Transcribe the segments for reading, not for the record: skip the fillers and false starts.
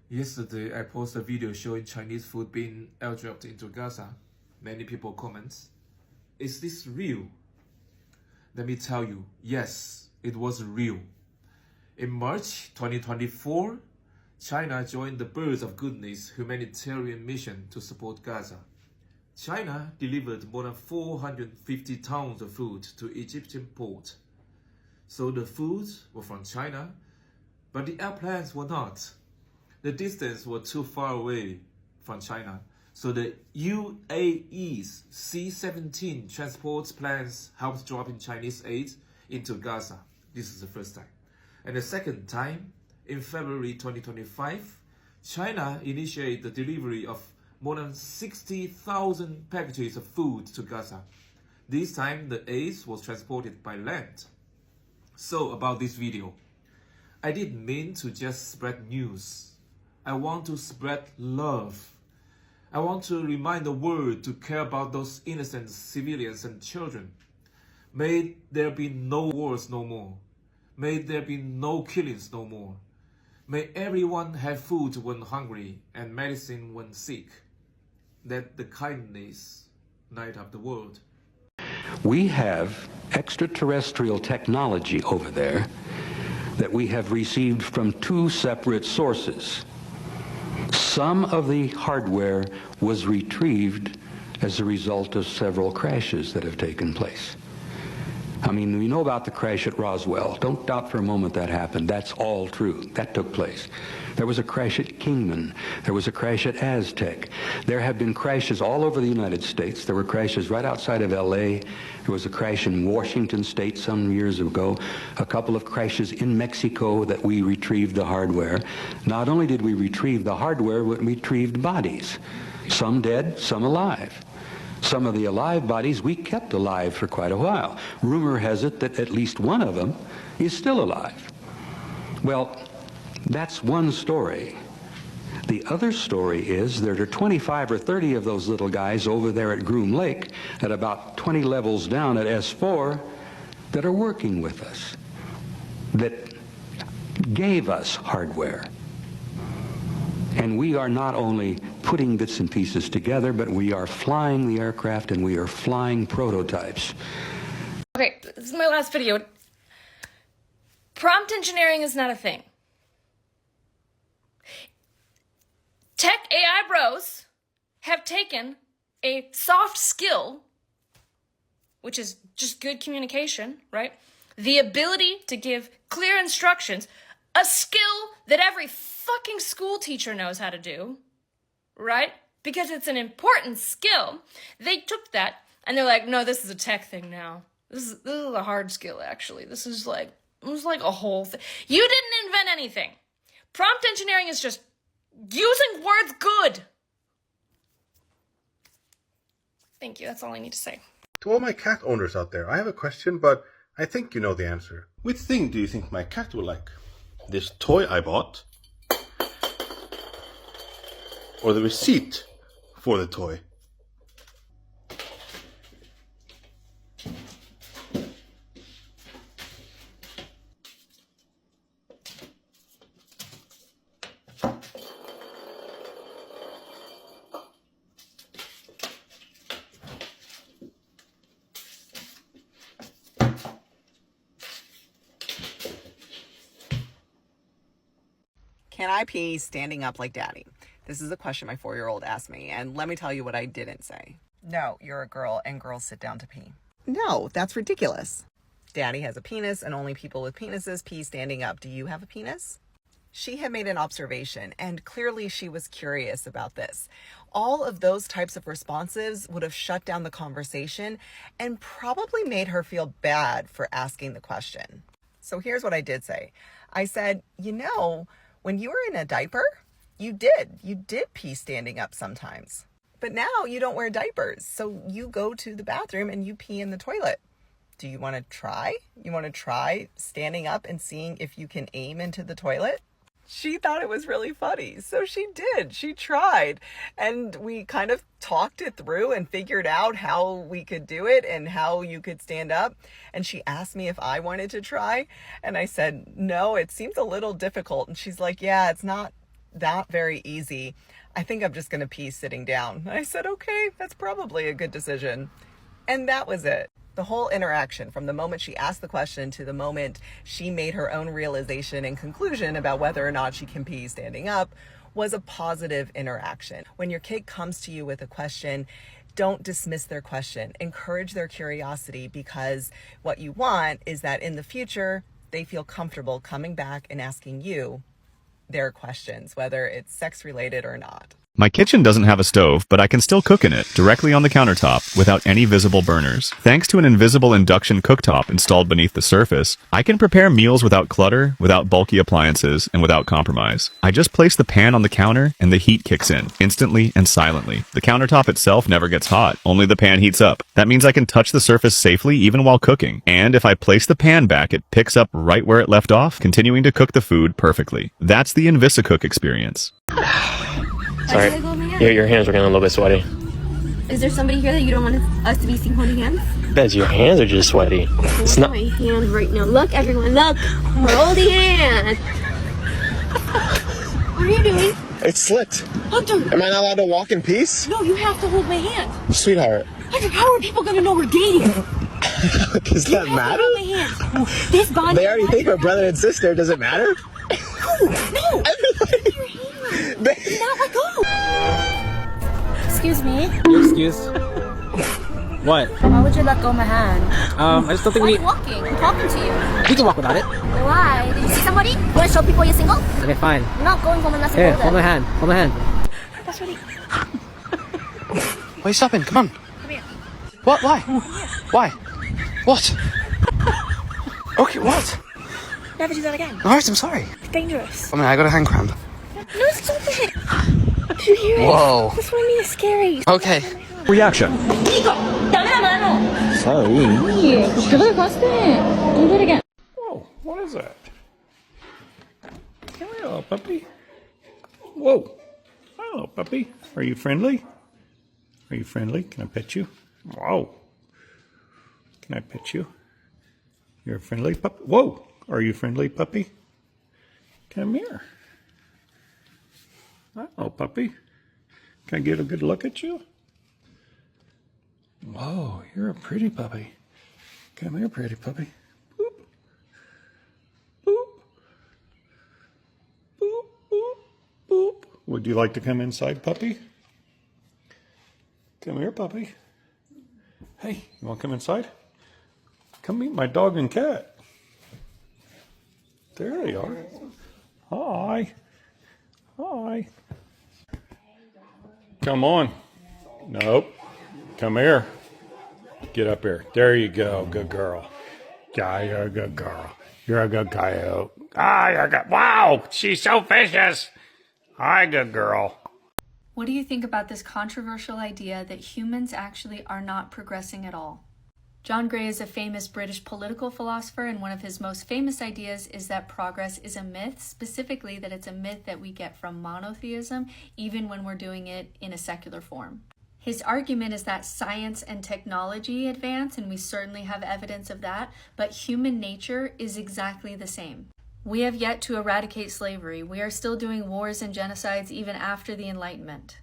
Yesterday, I posted a video showing Chinese food being airdropped into Gaza. Many people comment, is this real? Let me tell you, yes, it was real. In March 2024, China joined the Birds of Goodness humanitarian mission to support Gaza. China delivered more than 450 tons of food to Egyptian port. So the foods were from China, but the airplanes were not. The distance was too far away from China, so the UAE's C-17 transport planes helped dropping Chinese aid into Gaza. This is the first time. And the second time, in February 2025, China initiated the delivery of more than 60,000 packages of food to Gaza. This time, the aid was transported by land. So about this video, I didn't mean to just spread news. I want to spread love. I want to remind the world to care about those innocent civilians and children. May there be no wars no more. May there be no killings no more. May everyone have food when hungry and medicine when sick. Let the kindness light up the world. We have extraterrestrial technology over there that we have received from two separate sources. Some of the hardware was retrieved as a result of several crashes that have taken place. I mean, we know about the crash at Roswell. Don't doubt for a moment that happened. That's all true. That took place. There was a crash at Kingman. There was a crash at Aztec. There have been crashes all over the United States. There were crashes right outside of LA. There was a crash in Washington State some years ago. A couple of crashes in Mexico that we retrieved the hardware. Not only did we retrieve the hardware, but we retrieved bodies. Some dead, some alive. Some of the alive bodies we kept alive for quite a while. Rumor has it that at least one of them is still alive. Well, that's one story. The other story is there are 25 or 30 of those little guys over there at Groom Lake at about 20 levels down at S4 that are working with us, that gave us hardware. And we are not only putting bits and pieces together, but we are flying the aircraft and we are flying prototypes. Okay, this is my last video. Prompt engineering is not a thing. Tech AI bros have taken a soft skill, which is just good communication, right? The ability to give clear instructions, a skill that every fucking school teacher knows how to do, right? Because it's an important skill. They took that and they're like, no, this is a tech thing now. This is a hard skill, actually. This is like, it was like a whole thing. You didn't invent anything. Prompt engineering is just using words good. Thank you. That's all I need to say. To all my cat owners out there, I have a question, but I think you know the answer. Which thing do you think my cat will like? This toy I bought? Or the receipt for the toy? Can I pee standing up like daddy? This is a question my 4-year-old asked me, and let me tell you what I didn't say. No, you're a girl, and girls sit down to pee. No, that's ridiculous. Daddy has a penis, and only people with penises pee standing up. Do you have a penis? She had made an observation, and clearly she was curious about this. All of those types of responses would have shut down the conversation and probably made her feel bad for asking the question. So here's what I did say. I said, you know, when you were in a diaper, you did pee standing up sometimes. But now you don't wear diapers, so you go to the bathroom and you pee in the toilet. Do you want to try? You want to try standing up and seeing if you can aim into the toilet? She thought it was really funny, so she did. She tried, and we kind of talked it through and figured out how we could do it and how you could stand up. And she asked me if I wanted to try, and I said, no, it seems a little difficult. And she's like, yeah, it's not that very easy. I think I'm just going to pee sitting down. I said, okay, that's probably a good decision. And that was it. The whole interaction from the moment she asked the question to the moment she made her own realization and conclusion about whether or not she can pee standing up was a positive interaction. When your kid comes to you with a question, don't dismiss their question. Encourage their curiosity, because what you want is that in the future, they feel comfortable coming back and asking you their questions, whether it's sex related or not. My kitchen doesn't have a stove, but I can still cook in it, directly on the countertop, without any visible burners. Thanks to an invisible induction cooktop installed beneath the surface, I can prepare meals without clutter, without bulky appliances, and without compromise. I just place the pan on the counter, and the heat kicks in, instantly and silently. The countertop itself never gets hot, only the pan heats up. That means I can touch the surface safely even while cooking. And if I place the pan back, it picks up right where it left off, continuing to cook the food perfectly. That's the InvisiCook experience. Sorry, your hands are getting a little bit sweaty. Is there somebody here that you don't want us to be seen holding hands? Bez, your hands are just sweaty. It's not my hand right now. Look, everyone, look. We're holding hands. What are you doing? It's slipped. Hunter! Am I not allowed to walk in peace? No, you have to hold my hand. Sweetheart. Hunter, how are people going to know we're dating? Does that matter? Hold my hand. This bond. They already think we're brother and sister. Does it matter? No! Not let go! Excuse me? Excuse? What? Why would you let go of my hand? I just don't think Why are we... you walking? I'm talking to you. We can walk without it. Why? Did you see somebody? You want to show people you're single? Okay, fine. I'm not going home unless you Here, hold hold it. my hand. Hold my hand. That's ready. Why are you stopping? Come on. Come here. What? Why? Why? What? Okay, what? Never do that again. Alright, I'm sorry. It's dangerous. I mean, I got a hand cramp. No, stupid! Did you hear it? Whoa. That's what I mean, it's scary. Okay. Reaction. Sorry. Don't do it again. Whoa, what is that? Hello, puppy. Whoa. Hello, puppy. Are you friendly? Are you friendly? Can I pet you? Whoa. Can I pet you? You're a friendly puppy. Whoa. Are you friendly, puppy? Come here. Hello, puppy. Can I get a good look at you? Whoa, you're a pretty puppy. Come here, pretty puppy. Boop. Boop. Boop, boop, boop. Would you like to come inside, puppy? Come here, puppy. Hey, you want to come inside? Come meet my dog and cat. There they are. Hi. Hi. Come on. Nope. Come here. Get up here. There you go. Good girl. Yeah, you're a good girl. You're a good coyote. Ah, you're good. Wow, she's so vicious. Hi, good girl. What do you think about this controversial idea that humans actually are not progressing at all? John Gray is a famous British political philosopher, and one of his most famous ideas is that progress is a myth, specifically that it's a myth that we get from monotheism, even when we're doing it in a secular form. His argument is that science and technology advance, and we certainly have evidence of that, but human nature is exactly the same. We have yet to eradicate slavery. We are still doing wars and genocides even after the Enlightenment.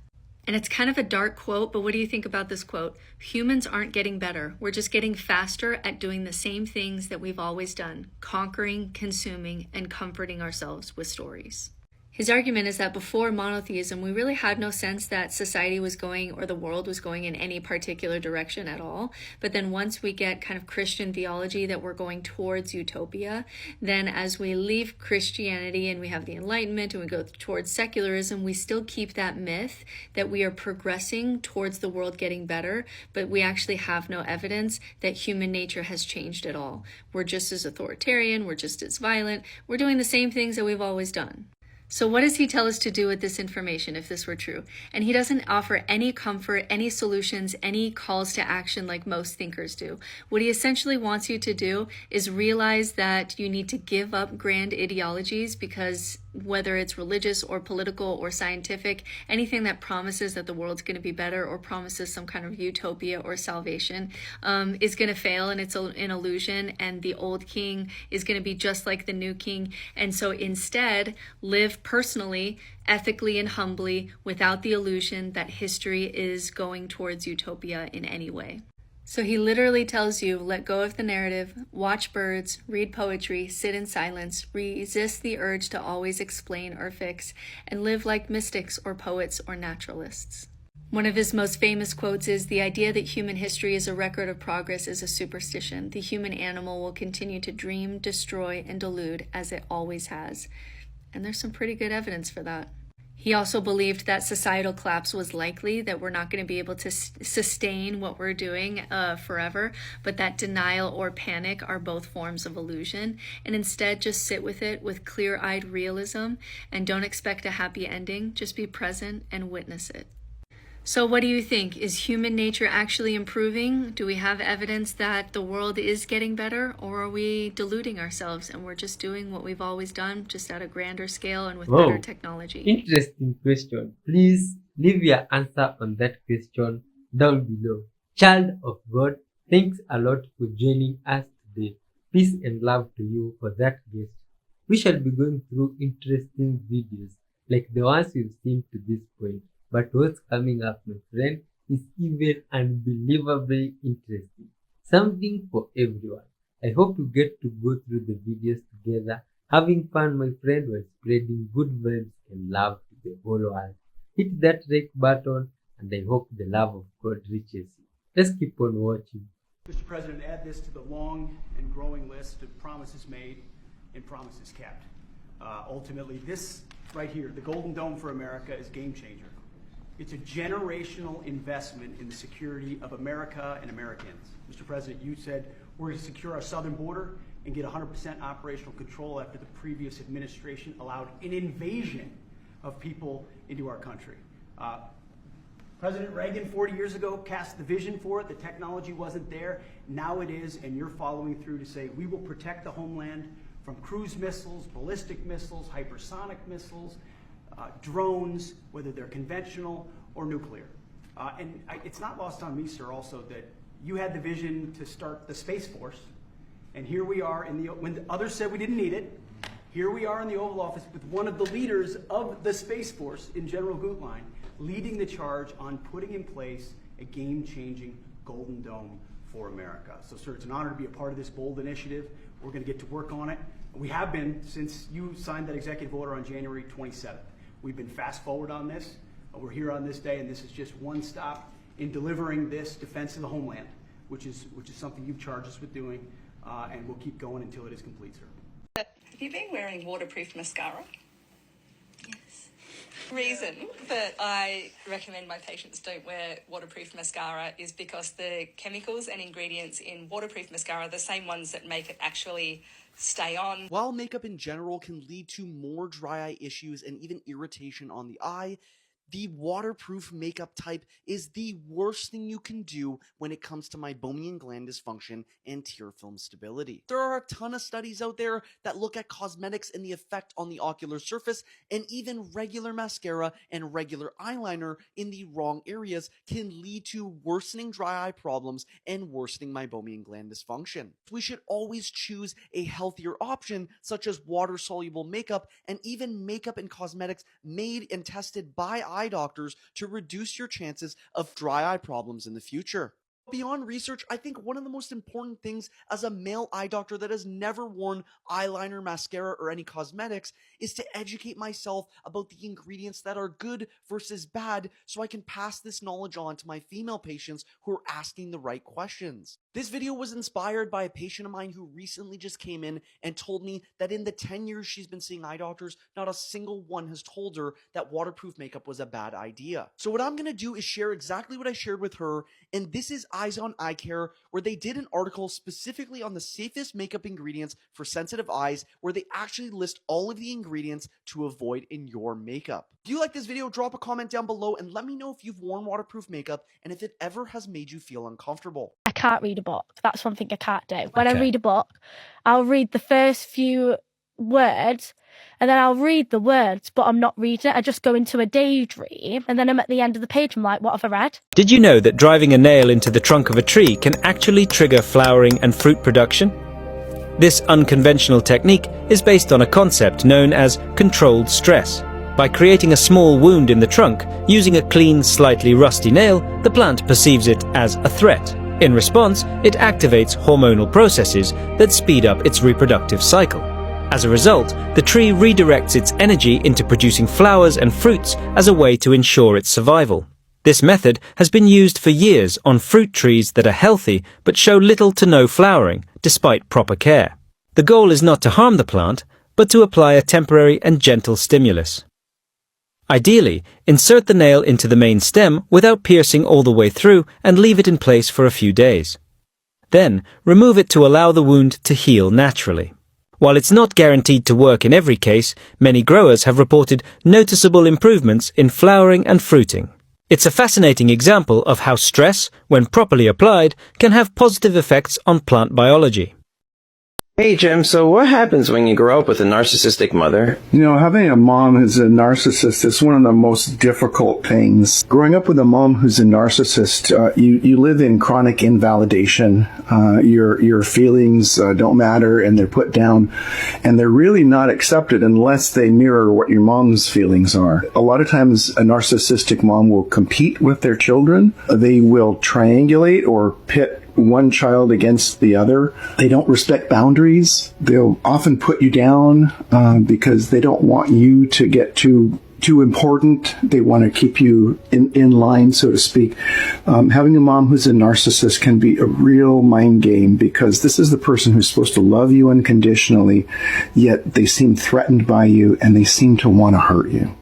And it's kind of a dark quote, but what do you think about this quote? Humans aren't getting better. We're just getting faster at doing the same things that we've always done, conquering, consuming, and comforting ourselves with stories. His argument is that before monotheism, we really had no sense that society was going or the world was going in any particular direction at all. But then once we get kind of Christian theology that we're going towards utopia, then as we leave Christianity and we have the Enlightenment and we go towards secularism, we still keep that myth that we are progressing towards the world getting better, but we actually have no evidence that human nature has changed at all. We're just as authoritarian, we're just as violent, we're doing the same things that we've always done. So what does he tell us to do with this information if this were true? And he doesn't offer any comfort, any solutions, any calls to action like most thinkers do. What he essentially wants you to do is realize that you need to give up grand ideologies because whether it's religious or political or scientific, anything that promises that the world's going to be better or promises some kind of utopia or salvation is going to fail, and it's an illusion, and the old king is going to be just like the new king. And so instead, live personally, ethically, and humbly without the illusion that history is going towards utopia in any way. So he literally tells you, let go of the narrative, watch birds, read poetry, sit in silence, resist the urge to always explain or fix, and live like mystics or poets or naturalists. One of his most famous quotes is, "The idea that human history is a record of progress is a superstition. The human animal will continue to dream, destroy, and delude as it always has." And there's some pretty good evidence for that. He also believed that societal collapse was likely, that we're not going to be able to sustain what we're doing forever, but that denial or panic are both forms of illusion, and instead just sit with it with clear-eyed realism and don't expect a happy ending, just be present and witness it. So what do you think? Is human nature actually improving? Do we have evidence that the world is getting better, or are we deluding ourselves and we're just doing what we've always done, just at a grander scale and with better technology? Interesting question. Please leave your answer on that question down below. Child of God, thanks a lot for joining us today. Peace and love to you for that guest. We shall be going through interesting videos like the ones you've seen to this point. But what's coming up, my friend, is even unbelievably interesting. Something for everyone. I hope you get to go through the videos together, having fun, my friend, while spreading good vibes and love to the whole world. Hit that like button, and I hope the love of God reaches you. Let's keep on watching. Mr. President, add this to the long and growing list of promises made and promises kept. Ultimately, this right here, the Golden Dome for America, is game changer. It's a generational investment in the security of America and Americans. Mr. President, you said we're going to secure our southern border and get 100% operational control after the previous administration allowed an invasion of people into our country. President Reagan 40 years ago cast the vision for it. The technology wasn't there. Now it is, and you're following through to say we will protect the homeland from cruise missiles, ballistic missiles, hypersonic missiles, drones, whether they're conventional or nuclear. It's not lost on me, sir, also that you had the vision to start the Space Force, and here we are when others said we didn't need it, here we are in the Oval Office with one of the leaders of the Space Force in General Gutlein leading the charge on putting in place a game-changing Golden Dome for America. So, sir, it's an honor to be a part of this bold initiative. We're going to get to work on it. We have been since you signed that executive order on January 27th. We've been fast forward on this. We're here on this day, and this is just one stop in delivering this defense of the homeland, which is something you've charged us with doing, and we'll keep going until it is complete, sir. Have you been wearing waterproof mascara? Yes. Reason that I recommend my patients don't wear waterproof mascara is because the chemicals and ingredients in waterproof mascara are the same ones that make it actually stay on. While makeup in general can lead to more dry eye issues and even irritation on the eye, the waterproof makeup type is the worst thing you can do when it comes to meibomian gland dysfunction and tear film stability. There are a ton of studies out there that look at cosmetics and the effect on the ocular surface, and even regular mascara and regular eyeliner in the wrong areas can lead to worsening dry eye problems and worsening meibomian gland dysfunction. We should always choose a healthier option, such as water-soluble makeup and even makeup and cosmetics made and tested by eye doctors to reduce your chances of dry eye problems in the future. Beyond research, I think one of the most important things as a male eye doctor that has never worn eyeliner, mascara, or any cosmetics is to educate myself about the ingredients that are good versus bad so I can pass this knowledge on to my female patients who are asking the right questions. This video was inspired by a patient of mine who recently just came in and told me that in the 10 years she's been seeing eye doctors, not a single one has told her that waterproof makeup was a bad idea. So what I'm going to do is share exactly what I shared with her, and this is Eyes on Eye Care, where they did an article specifically on the safest makeup ingredients for sensitive eyes, where they actually list all of the ingredients to avoid in your makeup. If you like this video, drop a comment down below and let me know if you've worn waterproof makeup and if it ever has made you feel uncomfortable. I can't read a book. That's one thing I can't do. When I read a book, I'll read the first few words, and then I'll read the words, but I'm not reading it. I just go into a daydream, and then I'm at the end of the page, I'm like, what have I read? Did you know that driving a nail into the trunk of a tree can actually trigger flowering and fruit production? This unconventional technique is based on a concept known as controlled stress. By creating a small wound in the trunk, using a clean, slightly rusty nail, the plant perceives it as a threat. In response, it activates hormonal processes that speed up its reproductive cycle. As a result, the tree redirects its energy into producing flowers and fruits as a way to ensure its survival. This method has been used for years on fruit trees that are healthy but show little to no flowering, despite proper care. The goal is not to harm the plant, but to apply a temporary and gentle stimulus. Ideally, insert the nail into the main stem without piercing all the way through and leave it in place for a few days. Then, remove it to allow the wound to heal naturally. While it's not guaranteed to work in every case, many growers have reported noticeable improvements in flowering and fruiting. It's a fascinating example of how stress, when properly applied, can have positive effects on plant biology. Hey Jim, so what happens when you grow up with a narcissistic mother? You know, having a mom who's a narcissist is one of the most difficult things. Growing up with a mom who's a narcissist, you live in chronic invalidation. Your feelings don't matter and they're put down, and they're really not accepted unless they mirror what your mom's feelings are. A lot of times a narcissistic mom will compete with their children. They will triangulate or pit one child against the other. They don't respect boundaries. They'll often put you down because they don't want you to get too important. They want to keep you in line, so to speak. Having a mom who's a narcissist can be a real mind game, because this is the person who's supposed to love you unconditionally, yet they seem threatened by you and they seem to want to hurt you.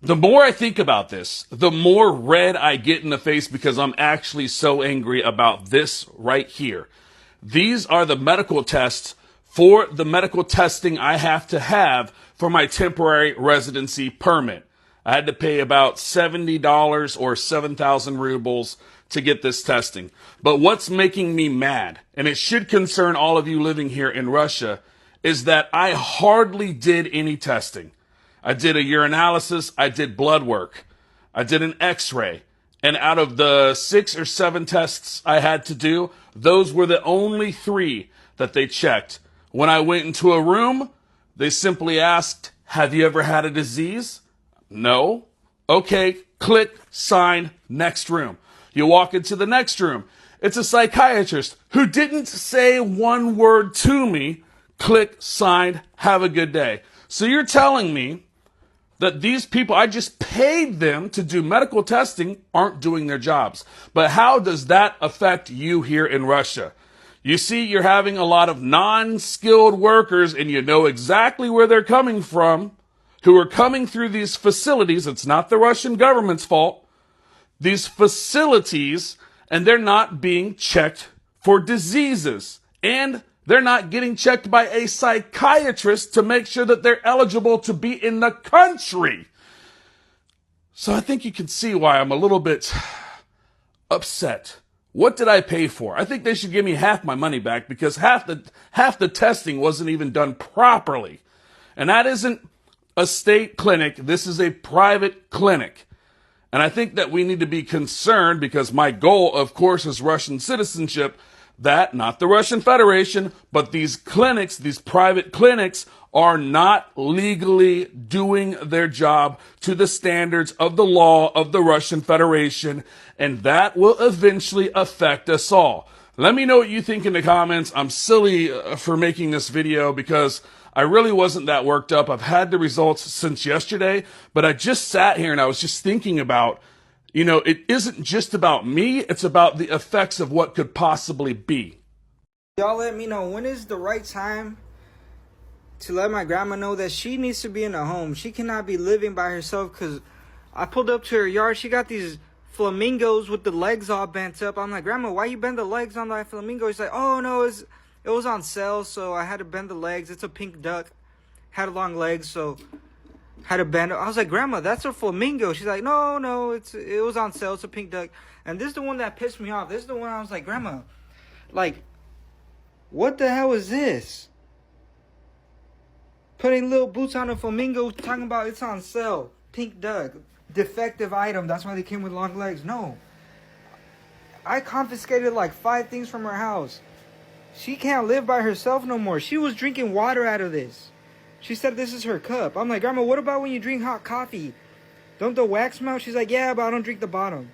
The more I think about this, the more red I get in the face, because I'm actually so angry about this right here. These are the medical tests for the medical testing I have to have for my temporary residency permit. I had to pay about $70 or 7,000 rubles to get this testing. But what's making me mad, and it should concern all of you living here in Russia, is that I hardly did any testing. I did a urinalysis, I did blood work. I did an x-ray. And out of the 6 or 7 tests I had to do, those were the only 3 that they checked. When I went into a room, they simply asked, have you ever had a disease? No. Okay, click, sign, next room. You walk into the next room. It's a psychiatrist who didn't say one word to me. Click, sign, have a good day. So you're telling me that these people, I just paid them to do medical testing, aren't doing their jobs. But how does that affect you here in Russia? You see, you're having a lot of non-skilled workers, and you know exactly where they're coming from, who are coming through these facilities. It's not the Russian government's fault. These facilities, and they're not being checked for diseases. And they're not getting checked by a psychiatrist to make sure that they're eligible to be in the country. So I think you can see why I'm a little bit upset. What did I pay for? I think they should give me half my money back, because half the testing wasn't even done properly. And that isn't a state clinic. This is a private clinic. And I think that we need to be concerned, because my goal, of course, is Russian citizenship, that, not the Russian Federation, but these clinics, these private clinics, are not legally doing their job to the standards of the law of the Russian Federation, and that will eventually affect us all. Let me know what you think in the comments. I'm silly for making this video, because I really wasn't that worked up. I've had the results since yesterday, but I just sat here and I was just thinking about, you know, it isn't just about me, it's about the effects of what could possibly be. Y'all let me know, when is the right time to let my grandma know that she needs to be in a home? She cannot be living by herself, because I pulled up to her yard. She got these flamingos with the legs all bent up. I'm like, Grandma, why you bend the legs on that flamingo? She's like, oh no, it was on sale, so I had to bend the legs. It's a pink duck, had long legs, so had to bend it. I was like, Grandma, that's a flamingo. She's like, no, it was on sale. It's a pink duck. And this is the one that pissed me off. This is the one I was like, Grandma, like, what the hell is this? Putting little boots on a flamingo, talking about it's on sale. Pink duck, defective item. That's why they came with long legs. No. I confiscated like 5 things from her house. She can't live by herself no more. She was drinking water out of this. She said this is her cup. I'm like, Grandma, what about when you drink hot coffee? Don't the wax melt? She's like, yeah, but I don't drink the bottom.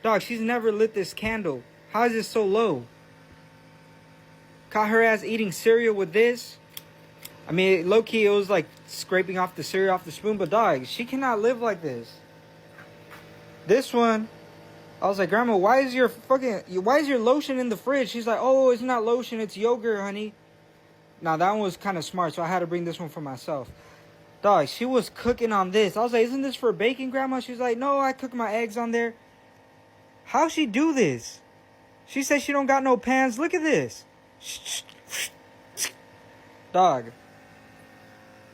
Dog, she's never lit this candle. How is it so low? Caught her ass eating cereal with this. I mean, low-key, it was like scraping off the cereal off the spoon. But dog, she cannot live like this. This one, I was like, Grandma, why is your lotion in the fridge? She's like, oh, it's not lotion, it's yogurt, honey. Now, that one was kind of smart, so I had to bring this one for myself. Dog, she was cooking on this. I was like, isn't this for bacon, Grandma? She's like, no, I cook my eggs on there. How she do this? She said she don't got no pans. Look at this. Dog.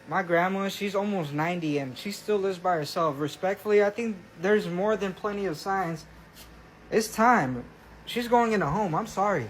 My grandma, she's almost 90 and she still lives by herself. Respectfully, I think there's more than plenty of signs. It's time. She's going in a home. I'm sorry.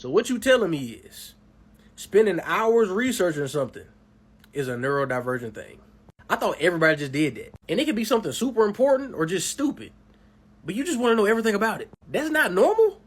So what you telling me is spending hours researching something is a neurodivergent thing. I thought everybody just did that. And it could be something super important or just stupid. But you just want to know everything about it. That's not normal?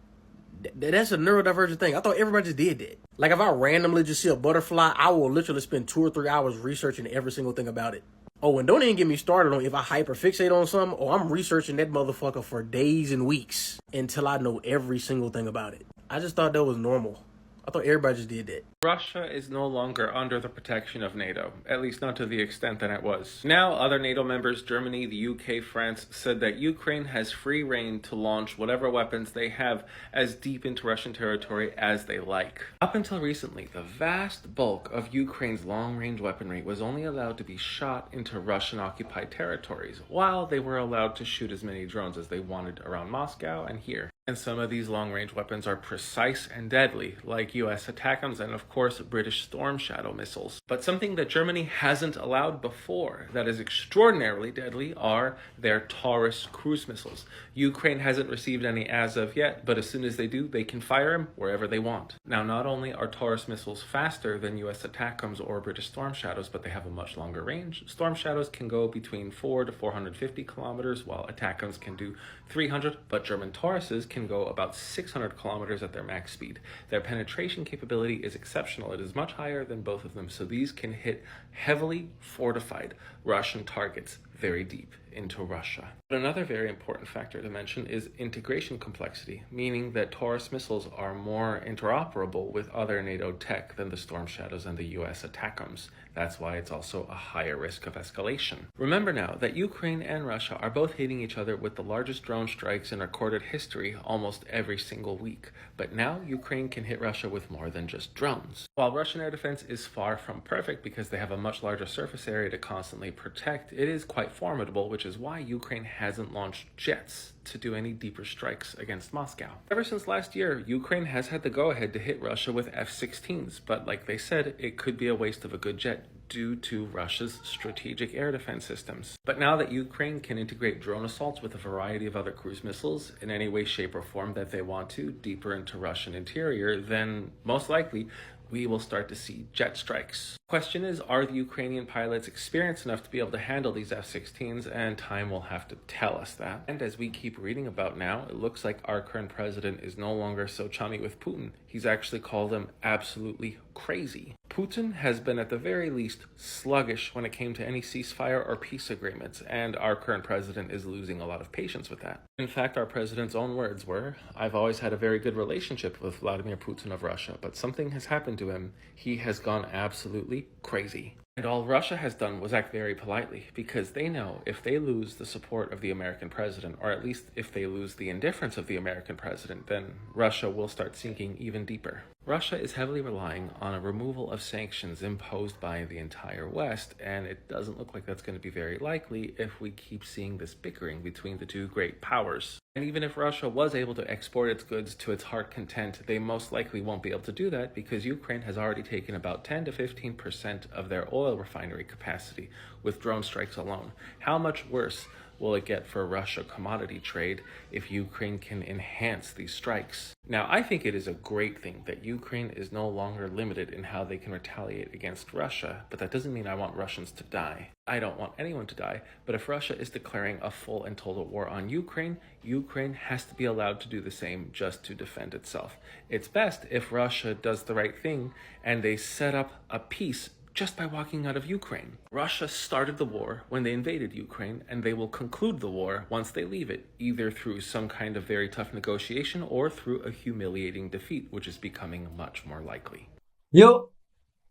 That's a neurodivergent thing. I thought everybody just did that. Like if I randomly just see a butterfly, I will literally spend 2 or 3 hours researching every single thing about it. Oh, and don't even get me started on if I hyperfixate on something. Oh, I'm researching that motherfucker for days and weeks until I know every single thing about it. I just thought that was normal. I thought everybody just did that. Russia is no longer under the protection of NATO, at least not to the extent that it was. Now, other NATO members, Germany, the UK, France, said that Ukraine has free rein to launch whatever weapons they have as deep into Russian territory as they like. Up until recently, the vast bulk of Ukraine's long-range weaponry was only allowed to be shot into Russian-occupied territories, while they were allowed to shoot as many drones as they wanted around Moscow and here. And some of these long-range weapons are precise and deadly, like US ATACMS and of course British Storm Shadow missiles. But something that Germany hasn't allowed before that is extraordinarily deadly are their Taurus cruise missiles. Ukraine hasn't received any as of yet, but as soon as they do, they can fire them wherever they want. Now, not only are Taurus missiles faster than US ATACMS or British Storm Shadows, but they have a much longer range. Storm Shadows can go between 4 to 450 kilometers, while ATACMS can do 300, but German Tauruses can go about 600 kilometers at their max speed. Their penetration capability is exceptional. It is much higher than both of them, so these can hit heavily fortified Russian targets very deep into Russia. But another very important factor to mention is integration complexity, meaning that Taurus missiles are more interoperable with other NATO tech than the Storm Shadows and the US ATACMS. That's why it's also a higher risk of escalation. Remember now that Ukraine and Russia are both hitting each other with the largest drone strikes in recorded history almost every single week. But now Ukraine can hit Russia with more than just drones. While Russian air defense is far from perfect because they have a much larger surface area to constantly protect, it is quite formidable, which is why Ukraine hasn't launched jets to do any deeper strikes against Moscow. Ever since last year, Ukraine has had the go-ahead to hit Russia with F-16s, but like they said, it could be a waste of a good jet due to Russia's strategic air defense systems. But now that Ukraine can integrate drone assaults with a variety of other cruise missiles in any way, shape, or form that they want to, deeper into Russian interior, then most likely we will start to see jet strikes. Question is, are the Ukrainian pilots experienced enough to be able to handle these F-16s? And time will have to tell us that. And as we keep reading about now, it looks like our current president is no longer so chummy with Putin. He's actually called him absolutely crazy. Putin has been at the very least sluggish when it came to any ceasefire or peace agreements, and our current president is losing a lot of patience with that. In fact, our president's own words were, "I've always had a very good relationship with Vladimir Putin of Russia, but something has happened to him. He has gone absolutely crazy." And all Russia has done was act very politely, because they know if they lose the support of the American president, or at least if they lose the indifference of the American president, then Russia will start sinking even deeper. Russia is heavily relying on a removal of sanctions imposed by the entire West, and it doesn't look like that's going to be very likely if we keep seeing this bickering between the two great powers. And even if Russia was able to export its goods to its heart content, they most likely won't be able to do that because Ukraine has already taken about 10 to 15% of their oil refinery capacity with drone strikes alone. How much worse will it get for Russia commodity trade if Ukraine can enhance these strikes? Now, I think it is a great thing that Ukraine is no longer limited in how they can retaliate against Russia, but that doesn't mean I want Russians to die. I don't want anyone to die, but if Russia is declaring a full and total war on Ukraine, Ukraine has to be allowed to do the same just to defend itself. It's best if Russia does the right thing and they set up a peace just by walking out of Ukraine. Russia started the war when they invaded Ukraine, and they will conclude the war once they leave it, either through some kind of very tough negotiation or through a humiliating defeat, which is becoming much more likely. Yo,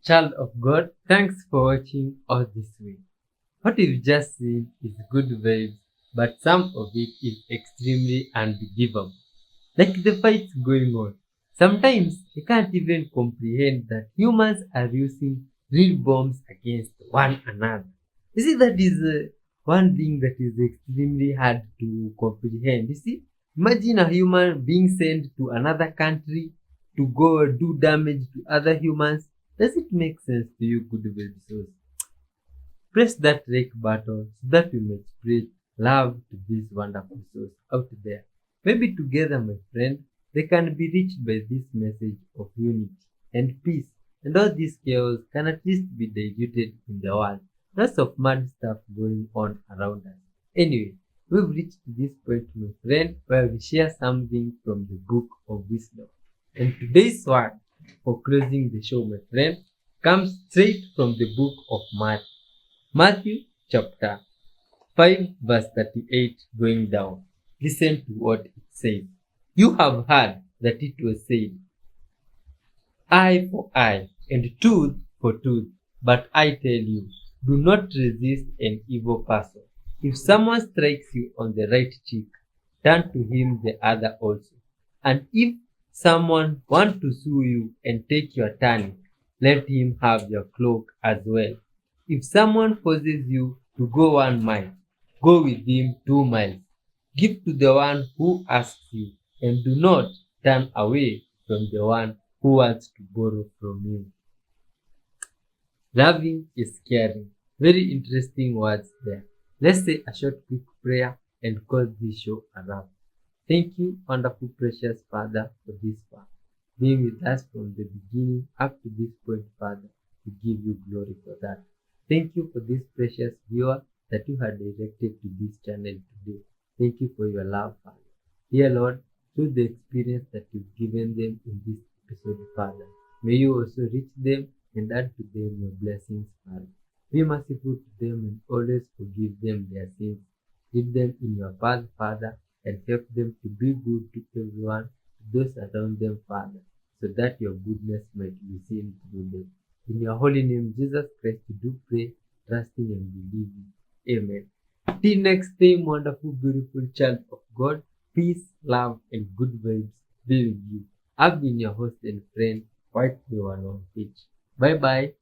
child of God, thanks for watching all this week. What you've just seen is good vibes, but some of it is extremely unbelievable. Like the fights going on. Sometimes I can't even comprehend that humans are using real bombs against one another. You see, that is one thing that is extremely hard to comprehend. You see, imagine a human being sent to another country to go do damage to other humans. Does it make sense to you, good vibes? Press that like button so that we may spread love to this wonderful souls out there. Maybe together, my friend, they can be reached by this message of unity and peace. And all this chaos can at least be diluted in the world. Lots of mad stuff going on around us. Anyway, we've reached this point, my friend, where we share something from the book of wisdom. And today's word for closing the show, my friend, comes straight from the book of Matthew. Matthew chapter 5 verse 38 going down. Listen to what it says. You have heard that it was said, eye for eye and tooth for tooth. But I tell you, do not resist an evil person. If someone strikes you on the right cheek, turn to him the other also. And if someone wants to sue you and take your tunic, let him have your cloak as well. If someone forces you to go 1 mile, go with him 2 miles. Give to the one who asks you, and do not turn away from the one who wants to borrow from you. Loving is caring. Very interesting words there. Let's say a short quick prayer and call this show a wrap. Thank you, wonderful precious Father, for this far. Being with us from the beginning up to this point, Father. We give you glory for that. Thank you for this precious viewer that you have directed to this channel today. Thank you for your love, Father. Dear Lord, through the experience that you've given them in this episode, Father, may you also reach them and add to them your blessings, Father. Be merciful to them and always forgive them their sins. Lead them in your path, Father, and help them to be good to everyone, to those around them, Father, so that your goodness might be seen through them. In your holy name, Jesus Christ, we do pray, trusting and believing. Amen. Till next time, wonderful, beautiful child of God, peace, love, and good vibes be with you. I've been your host and friend, White 101H. Bye-bye.